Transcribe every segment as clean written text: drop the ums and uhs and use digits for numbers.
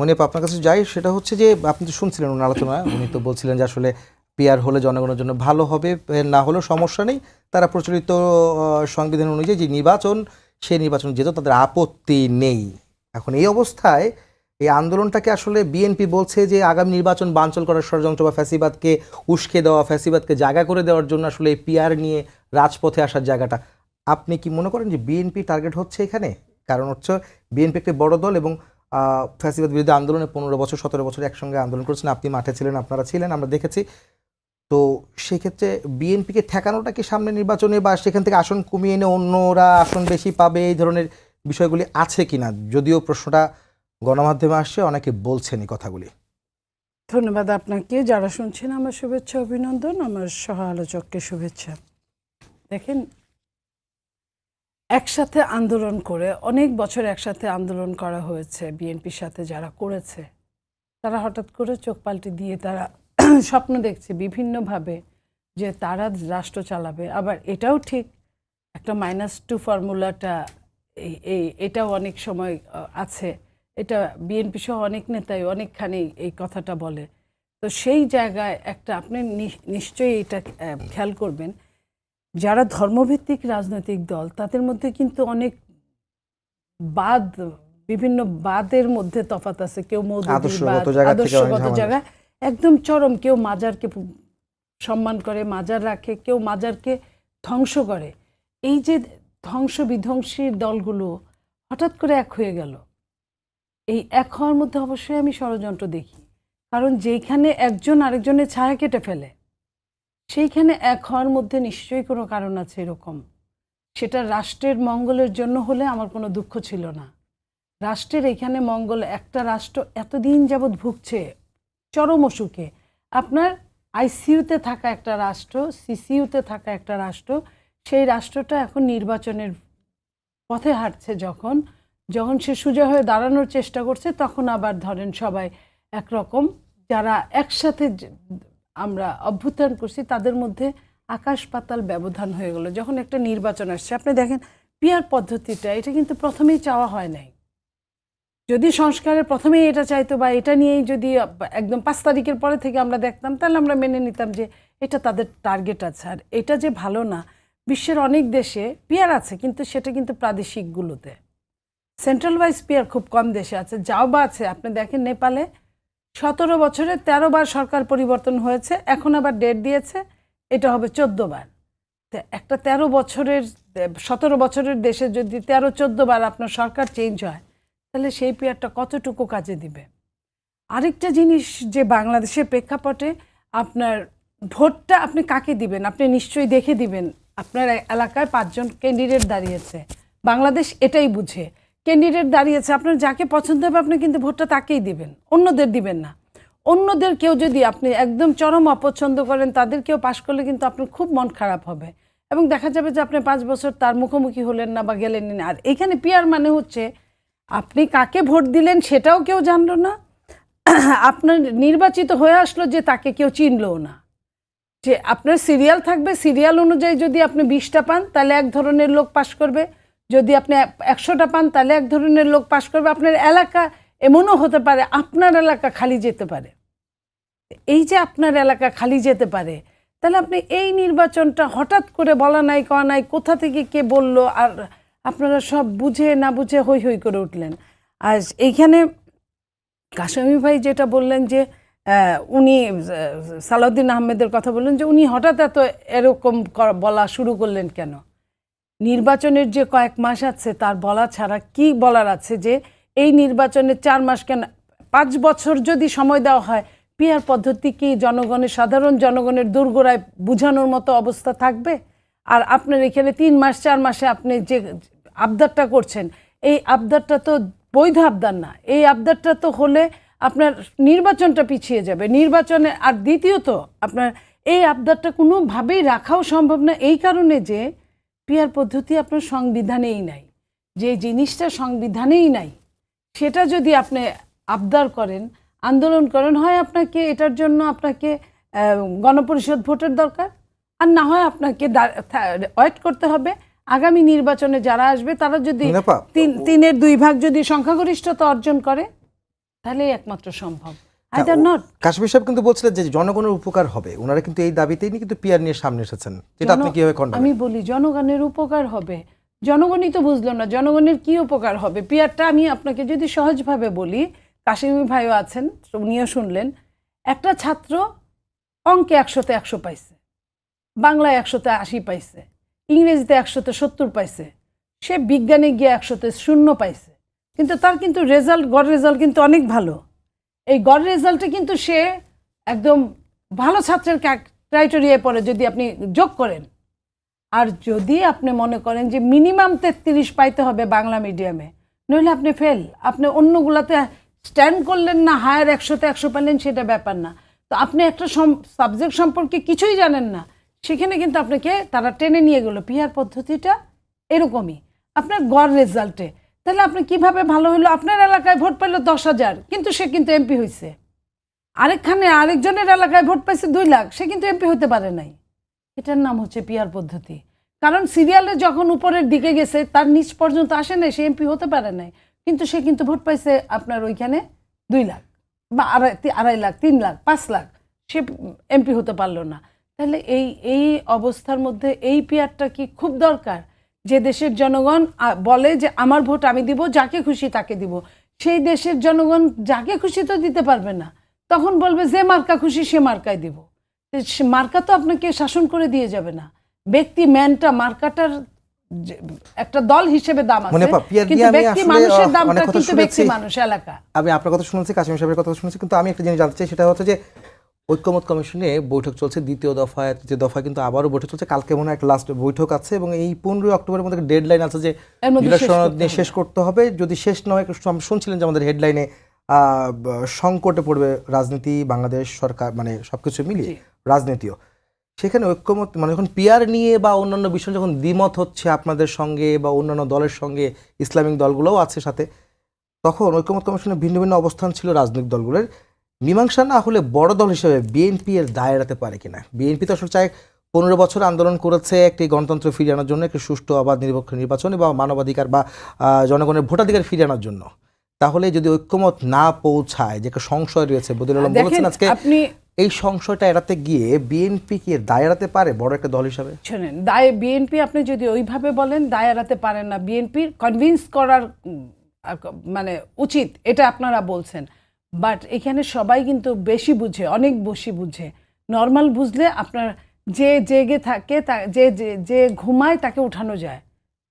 মনিয়াপ আপনার কাছে যাই, সেটা হচ্ছে যে আপনি তো শুনছিলেন ওনার আলোচনা, উনি তো বলছিলেন যে আসলে পিআর হলে জনগণের জন্য ভালো হবে, না হলেও সমস্যা নেই, তারা প্রচলিত সংবিধান অনুযায়ী যে নির্বাচন, সেই নির্বাচন যেত তাদের আপত্তি নেই। এখন এই অবস্থায় এই আন্দোলনটাকে আসলে বিএনপি বলছে যে আগামী নির্বাচন বানচাল করার ষড়যন্ত্র বা ফ্যাসিবাদকে উস্কে দেওয়া, ফ্যাসিবাদকে জায়গা করে দেওয়ার জন্য আসলে এই পিআর নিয়ে রাজপথে আসার জায়গাটা, আপনি কি মনে করেন যে বিএনপি টার্গেট হচ্ছে এখানে? কারণ হচ্ছে বিএনপি একটি বড় দল এবং ফ্যাসিবাদ বিরোধী আন্দোলনে 15 বছর 17 বছর একসঙ্গে আন্দোলন করেছেন, আপনি মাঠে ছিলেন, আপনারা ছিলেন, আমরা দেখেছি। তো সেক্ষেত্রে বিএনপিকে ঠেকানোটা কি সামনে নির্বাচনে বা সেখান থেকে আসন কমিয়ে এনে অন্যরা আসন বেশি পাবে, এই ধরনের বিষয়গুলি আছে কিনা? যদিও প্রশ্নটা গণমাধ্যমে আসছে, অনেকে বলছেন এই কথাগুলি। ধন্যবাদ আপনাকে। যারা শুনছেন আমার শুভেচ্ছা অভিনন্দন, আমার সহ আলোচককে শুভেচ্ছা। দেখেন, একসাথে আন্দোলন করে অনেক বছর একসাথে আন্দোলন করা হয়েছে বিএনপির সাথে, যারা করেছে তারা হঠাৎ করে চোখ পাল্টে দিয়ে তারা স্বপ্ন দেখছে বিভিন্নভাবে যে তারা রাষ্ট্র চালাবে। আবার এটাও ঠিক, একটা -2 ফর্মুলাটা এটাও অনেক সময় আছে, এটা বিএনপি সহ অনেক নেতাই অনেকখানি এই কথাটা বলে। তো সেই জায়গায় একটা আপনি নিশ্চয়ই এটা খেয়াল করবেন, যারা ধর্মভিত্তিক রাজনৈতিক দল তাদের মধ্যে কিন্তু অনেক বাদ, বিভিন্ন বাদের মধ্যে তফাৎ আছে। কেউ মৌদুদিবাদ, আদর্শগত জায়গায় একদম চরম, কেউ মাজারকে সম্মান করে, মাজার রাখে, কেউ মাজারকে ধ্বংস করে। এই যে ধ্বংস বিধ্বংসী দলগুলো হঠাৎ করে এক হয়ে গেল, এই এক হওয়ার মধ্যে অবশ্যই আমি ষড়যন্ত্র দেখি। কারণ যেখানে একজন আরেকজনের ছায়া কেটে ফেলে, সেইখানে এক হওয়ার মধ্যে নিশ্চয়ই কোনো কারণ আছে এরকম। সেটা রাষ্ট্রের মঙ্গলের জন্য হলে আমার কোনো দুঃখ ছিল না। রাষ্ট্রের এখানে মঙ্গল, একটা রাষ্ট্র এতদিন যাবৎ ভুগছে চরম অসুখে, আপনার আইসিইউতে থাকা একটা রাষ্ট্র, সিসিইউতে থাকা একটা রাষ্ট্র, সেই রাষ্ট্রটা এখন নির্বাচনের পথে হাঁটছে। যখন যখন সে সোজা হয়ে দাঁড়ানোর চেষ্টা করছে, তখন আবার ধরেন সবাই একরকম, যারা একসাথে আমরা অভ্যুত্থান করছি তাদের মধ্যে আকাশ পাতাল ব্যবধান হয়ে গেল যখন একটা নির্বাচন আসছে। আপনি দেখেন পিআর পদ্ধতিটা, এটা কিন্তু প্রথমেই চাওয়া হয় নাই। যদি সংস্কারের প্রথমেই এটা চাইতো বা এটা নিয়েই যদি একদম 5 তারিখের পরে থেকে আমরা দেখতাম, তাহলে আমরা মেনে নিতাম যে এটা তাদের টার্গেট আছে। আর এটা যে ভালো না, বিশ্বের অনেক দেশে পিআর আছে, কিন্তু সেটা কিন্তু প্রাদেশিকগুলোতে, সেন্ট্রাল ওয়াইজ পিআর খুব কম দেশে আছে। যাও বা আছে, আপনি দেখেন নেপালে 17 বছরে 13 বার সরকার পরিবর্তন হয়েছে, এখন আবার ডেট দিয়েছে এটা হবে 14 বার। একটা 13 বছরের 17 বছরের দেশে যদি 13-14 বার আপনার সরকার চেঞ্জ হয়, তাহলে সেই পিআরটা কতটুকু কাজে দিবে? আরেকটা জিনিস, যে বাংলাদেশের প্রেক্ষাপটে আপনার ভোটটা আপনি কাকে দিবেন, আপনি নিশ্চয়ই দেখে দিবেন। আপনার এলাকায় 5 জন ক্যান্ডিডেট দাঁড়িয়েছে, বাংলাদেশ এটাই বুঝে, ক্যান্ডিডেট দাঁড়িয়েছে, আপনার যাকে পছন্দ হবে আপনি কিন্তু ভোটটা তাকেই দিবেন, অন্যদের দিবেন না। অন্যদের কেউ যদি আপনি একদম চরম অপছন্দ করেন, তাদের কেউ পাশ করলে কিন্তু আপনার খুব মন খারাপ হবে, এবং দেখা যাবে যে আপনি 5 বছর তার মুখোমুখি হলেন না বা গেলেন না। আর এখানে পিআর মানে হচ্ছে আপনি কাকে ভোট দিলেন সেটাও কেউ জানলো না, আপনার নির্বাচিত হয়ে আসলো যে তাকে কেউ চিনলও না। যে আপনার সিরিয়াল থাকবে, সিরিয়াল অনুযায়ী যদি আপনি 20টা পান তাহলে এক ধরনের লোক পাশ করবে, যদি আপনি 100টা পান তাহলে এক ধরনের লোক পাশ করবে। আপনার এলাকা এমনও হতে পারে আপনার এলাকা খালি যেতে পারে। এই যে আপনার এলাকা খালি যেতে পারে, তাহলে আপনি এই নির্বাচনটা হঠাৎ করে বলা নাই কওয়া নাই, কোথা থেকে কে বলল, আর আপনারা সব বুঝে না বুঝে হই হই করে উঠলেন। আর এইখানে কাশেমি ভাই যেটা বললেন যে উনি সালাউদ্দিন আহমেদের কথা বললেন যে উনি হঠাৎ এত এরকম বলা শুরু করলেন কেন? নির্বাচনের যে কয়েক মাস আছে তার বলা ছাড়া কি বলার আছে যে এই নির্বাচনের 4 মাস কেন, 5 বছর যদি সময় দেওয়া হয়, পিআর পদ্ধতি কি জনগণের, সাধারণ জনগণের দোরগোড়ায় বুঝানোর মতো অবস্থা থাকবে? আর আপনার এখানে 3 মাস 4 মাসে আপনি যে আবদারটা করছেন, এই আবদারটা তো বৈধ আবদার না। এই আবদারটা তো হলে আপনার নির্বাচনটা পিছিয়ে যাবে নির্বাচনে। আর দ্বিতীয়ত আপনার এই আবদারটা কোনোভাবেই রাখাও সম্ভব না, এই কারণে যে পিআর পদ্ধতি আপনার সংবিধানেই নাই। যে জিনিসটা সংবিধানেই নাই, সেটা যদি আপনি আবদার করেন, আন্দোলন করেন, হয় আপনাকে এটার জন্য আপনাকে গণপরিষদ ভোটের দরকার, আর না হয় আপনাকে ওয়েট করতে হবে আগামী নির্বাচনে যারা আসবে তারা যদি 3/2 যদি সংখ্যাগরিষ্ঠতা অর্জন করে, তাহলেই একমাত্র সম্ভব, আইদার নট। কাশ্মীর সাহেব কিন্তু বলছিলেন যে জনগণের উপকার হবে, ওনারা কিন্তু এই দাবিতেই কিন্তু পিয়ার নিয়ে সামনে এসেছেন, যেটা আপনি কিভাবে খণ্ডন? আমি বলি জনগণের উপকার হবে, জনগণই তো বুঝলো না জনগণের কি উপকার হবে। পিয়ারটা আমি আপনাকে যদি সহজভাবে বলি, কাশিমি ভাইও আছেন, উনিও শুনলেন, একটা ছাত্র অঙ্কে 100-তে 100 পাইছে, বাংলায় 100-তে 80 পাইছে, ইংরেজিতে 100-তে 70 পাইছে, সে বিজ্ঞানে গিয়ে 100-তে 0 পাইছে, কিন্তু তার কিন্তু রেজাল্ট, গড় রেজাল্ট কিন্তু অনেক ভালো। এই গড় রেজাল্টে কিন্তু সে একদম ভালো ছাত্রের ক্রাইটেরিয়ায় পড়ে যদি আপনি যোগ করেন। আর যদি আপনি মনে করেন যে মিনিমাম 33 পাইতে হবে বাংলা মিডিয়ামে, নইলে আপনি ফেল, আপনি অন্যগুলাতে স্ট্যান্ড করলেন না, হায়ার 100-তে 100 পেলেন, সেটা ব্যাপার না। তো আপনি একটা সাবজেক্ট সম্পর্কে কিছুই জানেন না, সেখানে কিন্তু আপনাকে তারা টেনে নিয়ে গেল। পিআর পদ্ধতিটা এরকমই, আপনার গড় রেজাল্টে। তাহলে আপনি কিভাবে ভালো হলো? আপনার এলাকায় ভোট পেল 10,000, কিন্তু সে কিন্তু এমপি হয়েছে। আরেকখানে আরেকজনের এলাকায় ভোট পাইছে 2 লাখ, সে কিন্তু এমপি হতে পারে নাই। এটার নাম হচ্ছে পিআর পদ্ধতি। কারণ সিরিয়ালে যখন উপরের দিকে গেছে, তার নিচ পর্যন্ত আসে নাই, সে এমপি হতে পারে নাই, কিন্তু সে কিন্তু ভোট পাইছে আপনার ওইখানে 2 লাখ বা 2.5 লাখ, 3 লাখ, 5 লাখ, সে এমপি হতে পারলো না। তাহলে এই অবস্থার মধ্যে এই পিআরটা কি খুব দরকার? যে দেশের জনগণ বলে যে আমার ভোট আমি দিব, যাকে খুশি তাকে দিব, সেই দেশের জনগণ যাকে খুশি তো দিতে পারবে না, তখন বলবে যে মার্কা খুশি সে মার্কায় দিব। মার্কা তো আপনাকে শাসন করে দিয়ে যাবে না, ব্যক্তি ম্যানটা, মার্কাটার একটা দল হিসেবে দাম আছে, কিন্তু ব্যক্তি মানুষের দামটা কিন্তু ব্যক্তি মানুষ, এলাকা। আমি আপনার কথা শুনেছি, কাশিম সাহেবের কথা শুনেছি, কিন্তু আমি একটা জিনিস জানতে চাই, সেটা হচ্ছে যে ঐক্যমত কমিশনে বৈঠক চলছে, 2য় দফায়, 3য় দফায় কিন্তু আবারও বৈঠক চলছে। কালকে মনে হয় একটা লাস্ট বৈঠক আছে, এবং এই 15 অক্টোবরের মধ্যে ডেডলাইন আছে যে সনদ নিয়ে শেষ করতে হবে। যদি শেষ না হয়, শুনছিলেন যে আমাদের হেডলাইনে সংকটে পড়বে রাজনীতি, বাংলাদেশ সরকার, মানে সবকিছু মিলিয়ে রাজনীতিও। সেখানে ঐক্যমত, মানে যখন পিআর নিয়ে বা অন্যান্য বিষয় যখন দ্বিমত হচ্ছে আপনাদের সঙ্গে বা অন্যান্য দলের সঙ্গে, ইসলামিক দলগুলোও আছে সাথে, তখন ঐক্যমত কমিশনের ভিন্ন ভিন্ন অবস্থান ছিল রাজনৈতিক দলগুলোর। মীমাংসা না হলে বড় দল হিসেবে বিএনপি এর দায় এড়াতে পারে কিনা? বিএনপি তো আসলে চায় 15 বছর আন্দোলন করেছে একটি গণতন্ত্র ফিরিয়ে আনার জন্য, একটি সুষ্ঠু অবাধ নিরপেক্ষ নির্বাচন বা মানবাধিকার বা জনগণের ভোটাধিকার ফিরিয়ে আনার জন্য। তাহলে যদি ঐক্যমত না পৌঁছায়, যে একটা সংশয় রয়েছে, বদিউল আলম বলেছেন আজকে, এই সংশয়টা এড়াতে গিয়ে বিএনপি কি দায় এড়াতে পারে বড় একটা দল হিসাবে? শোনেন, দায় বিএনপি আপনি যদি ওইভাবে বলেন, দায় এড়াতে পারেন না। বিএনপির কনভিন্স করার মানে উচিত, এটা আপনারা বলছেন, বাট এখানে সবাই কিন্তু বেশি বুঝে, অনেক বেশি বুঝে। নর্মাল বুঝলে আপনার যে জেগে থাকে, যে ঘুমায় তাকে উঠানো যায়,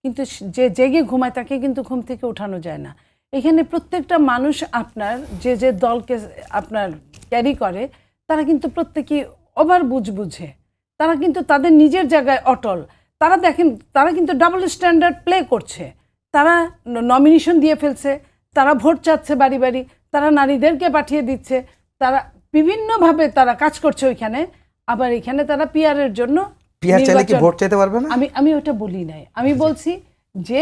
কিন্তু যে জেগে ঘুমায় তাকে কিন্তু ঘুম থেকে উঠানো যায় না। এখানে প্রত্যেকটা মানুষ আপনার যে দলকে আপনার ক্যারি করে, তারা কিন্তু প্রত্যেকেই ওভার বুঝে, তারা কিন্তু তাদের নিজের জায়গায় অটল। তারা দেখেন, তারা কিন্তু ডাবল স্ট্যান্ডার্ড প্লে করছে। তারা নমিনেশন দিয়ে ফেলছে, তারা ভোট চাচ্ছে বাড়ি বাড়ি, তারা নারীদেরকে পাঠিয়ে দিচ্ছে, তারা বিভিন্নভাবে তারা কাজ করছে ওইখানে। আবার এখানে তারা পিআরের জন্য পিআর চাইলে কি ভোট চাইতে পারবে না? আমি ওটা বলি নাই, আমি বলছি যে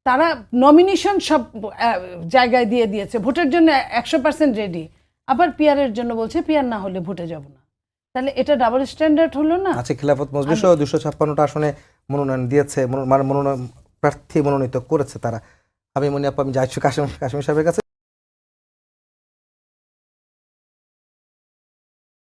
তারা নমিনেশন সব জায়গায় দিয়ে দিয়েছে, ভোটের জন্য 100% রেডি, আবার পিআরের জন্য বলছে পিআর না হলে ভোটে যাব না। তাহলে এটা ডাবল স্ট্যান্ডার্ড হলো না? আচ্ছা, খিলাফত মজলিসও 256টা আসনে মনোনয়ন দিয়েছে, মনোনয়ন প্রার্থী মনোনীত করেছে তারা। আমি মনে আমি যাচ্ছি কাশিম সাহেবের কাছে।